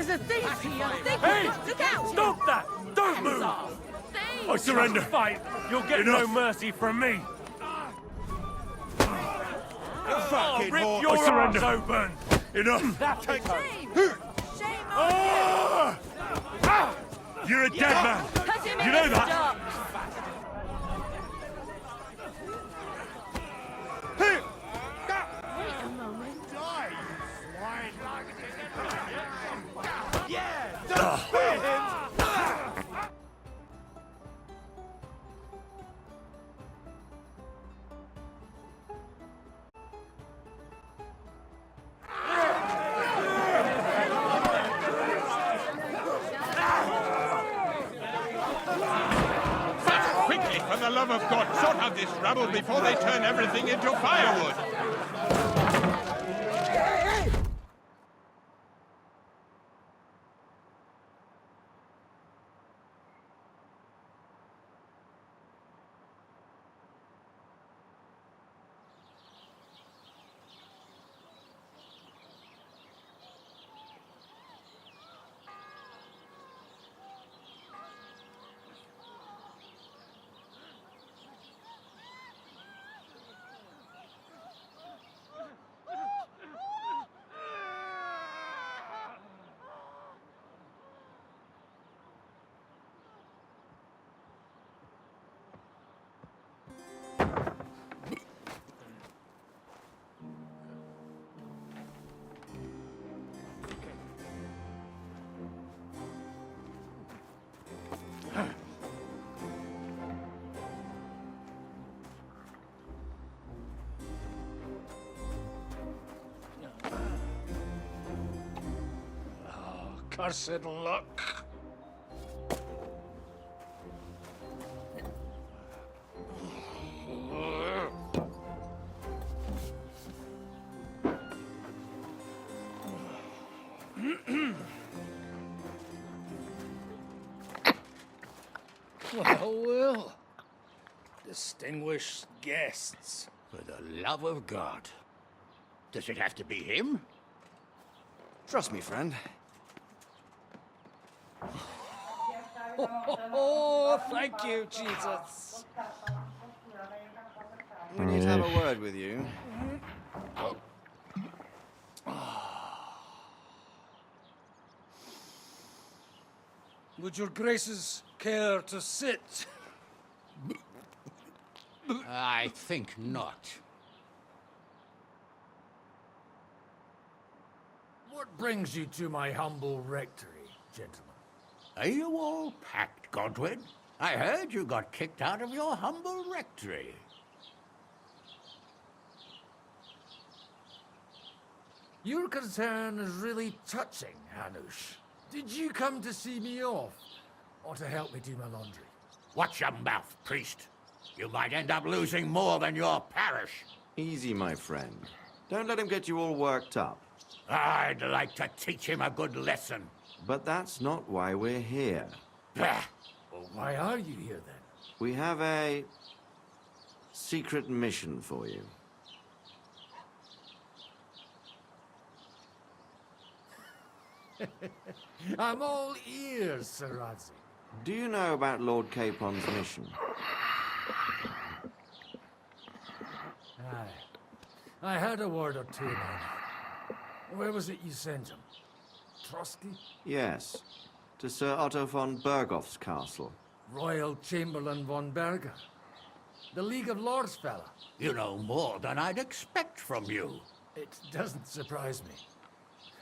There's a thief here! Hey! Look out! Stop that! Don't move! Thief! I surrender. Fight. You'll get no mercy from me. I'll rip your arms open. Enough! Take Shame! Shame on you! You're a dead man! Cut him You in know the that? stop. Wait a moment. Quickly, for the love of God, sort out this rabble before they turn everything into firewood! Cursed luck. Well. Distinguished guests. For the love of God. Does it have to be him? Trust me, friend. Oh, thank you, Jesus. We need to have a word with you. Would your graces care to sit? I think not. What brings you to my humble rectory, gentlemen? Are you all packed, Godwin? I heard you got kicked out of your humble rectory. Your concern is really touching, Hanush. Did you come to see me off, or to help me do my laundry? Watch your mouth, priest. You might end up losing more than your parish. Easy, my friend. Don't let him get you all worked up. I'd like to teach him a good lesson. But that's not why we're here. Bah! Well, why are you here, then? We have a secret mission for you. I'm all ears, Sir Razi. Do you know about Lord Capon's mission? Aye. I had a word or two about it. Where was it you sent him? Trotsky? Yes, to Sir Otto von Bergoff's castle. Royal Chamberlain von Berger. The League of Lords fella. You know more than I'd expect from you. It doesn't surprise me.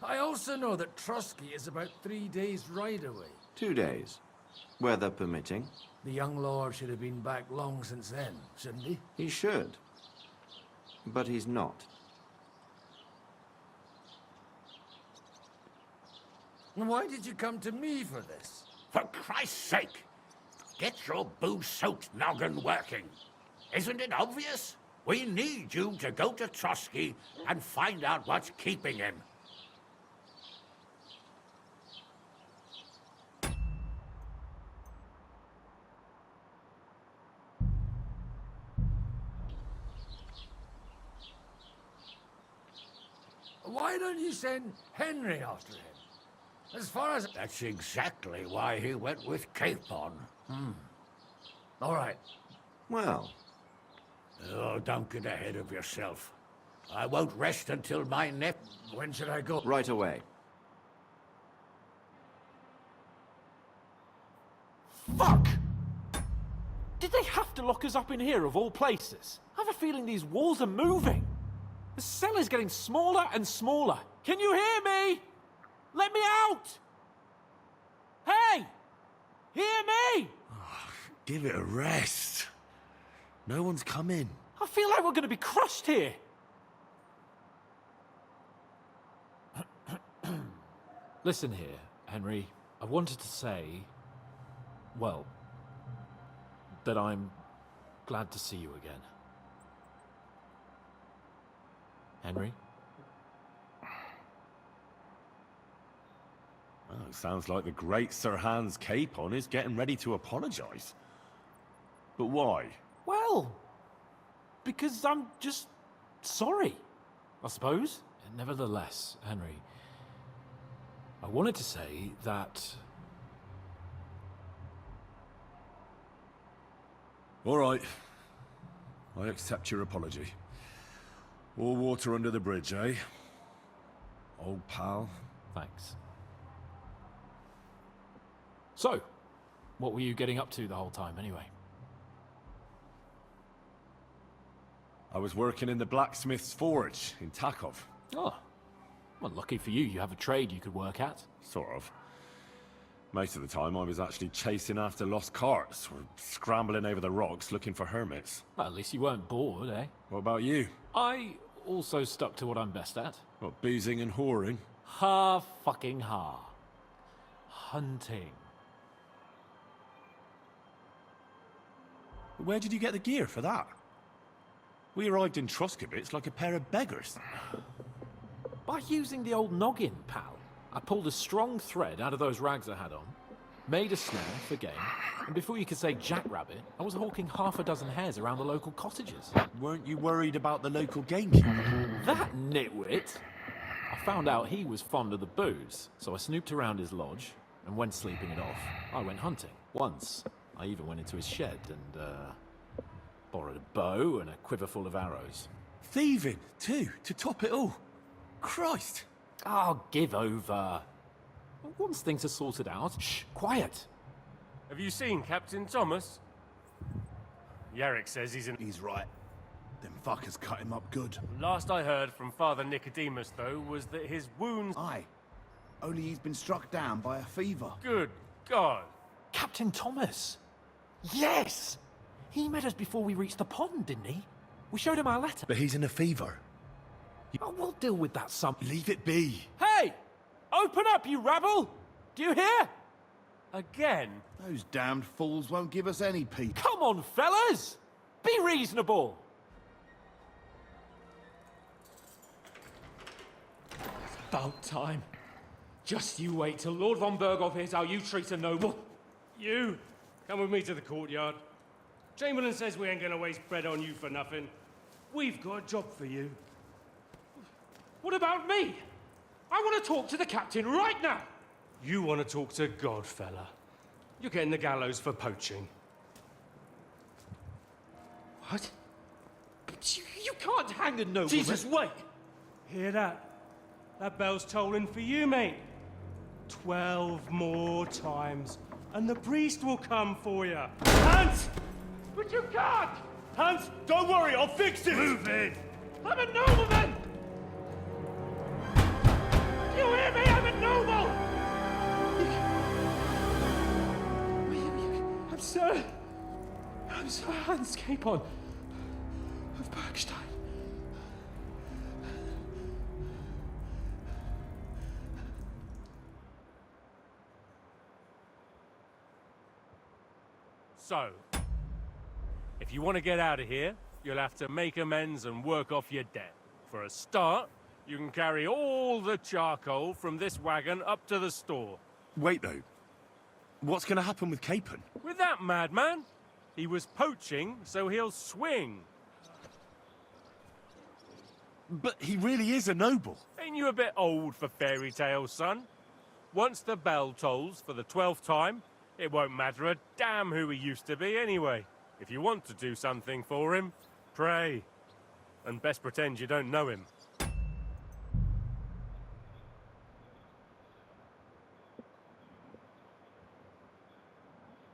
I also know that Trotsky is about 3 days' ride away. 2 days, weather permitting. The young lord should have been back long since then, shouldn't he? He should. But he's not. And why did you come to me for this? For Christ's sake, get your booze-soaked noggin working. Isn't it obvious? We need you to go to Trotsky and find out what's keeping him. Why don't you send Henry after him? As far as... That's exactly why he went with Capon. All right. Well, Oh, don't get ahead of yourself. I won't rest until my neck... When should I go? right away. Fuck! Did they have to lock us up in here, of all places? I have a feeling these walls are moving. The cell is getting smaller and smaller. Can you hear me? Let me out! Hey! Hear me! Give it a rest. No one's come in. I feel like we're going to be crushed here. Listen here, Henry. I wanted to say, well, that I'm glad to see you again. Henry? Oh, sounds like the great Sir Hans Capon is getting ready to apologise. But why? Well, because I'm just sorry, I suppose. Nevertheless, Henry, I wanted to say that... All right. I accept your apology. All water under the bridge, eh? Old pal. Thanks. So, what were you getting up to the whole time, anyway? I was working in the blacksmith's forge in Takov. Oh, well, lucky for you, you have a trade you could work at. Sort of. Most of the time I was actually chasing after lost carts or scrambling over the rocks looking for hermits. Well, at least you weren't bored, eh? What about you? I also stuck to what I'm best at. What, boozing and whoring? Ha-fucking-ha. Hunting. Where did you get the gear for that? We arrived in Troskowitz like a pair of beggars. By using the old noggin, pal. I pulled a strong thread out of those rags I had on, made a snare for game, and before you could say jackrabbit, I was hawking half a dozen hares around the local cottages. Weren't you worried about the local gamekeeper? That nitwit! I found out he was fond of the booze, so I snooped around his lodge, and when sleeping it off, I went hunting. Once, I even went into his shed and, borrowed a bow and a quiver full of arrows. Thieving, too, to top it all. Christ! Oh, give over. Once things are sorted out, shh, quiet. Have you seen Captain Thomas? Yarrick says he's in... He's right. Them fuckers cut him up good. Last I heard from Father Nicodemus, though, was that his wounds... Aye. Only he's been struck down by a fever. Good God. Captain Thomas! Yes! He met us before we reached the pond, didn't he? We showed him our letter. But he's in a fever. Oh, we'll deal with that some... Leave it be. Hey! Open up, you rabble! Do you hear? Again? Those damned fools won't give us any peace. Come on, fellas! Be reasonable! About time. Just you wait till Lord von Berghoff hears how you treat a noble. You, come with me to the courtyard. Chamberlain says we ain't gonna waste bread on you for nothing. We've got a job for you. What about me? I want to talk to the captain right now. You want to talk to God, fella. You're getting the gallows for poaching. What? But you can't hang a nobleman. Jesus, wait! Hear that? That bell's tolling for you, mate. 12 more times, and the priest will come for you. Hans! But you can't! Hans, don't worry, I'll fix it! Move it! I'm a nobleman! Do you hear me? I'm a noble! I'm Sir Hans Capon of Bergstein. So, if you want to get out of here, you'll have to make amends and work off your debt. For a start, you can carry all the charcoal from this wagon up to the store. Wait, though. What's going to happen with Capon? With that madman, he was poaching, so he'll swing. But he really is a noble. Ain't you a bit old for fairy tales, son? Once the bell tolls for the 12th time, it won't matter a damn who he used to be anyway. If you want to do something for him, pray. And best pretend you don't know him.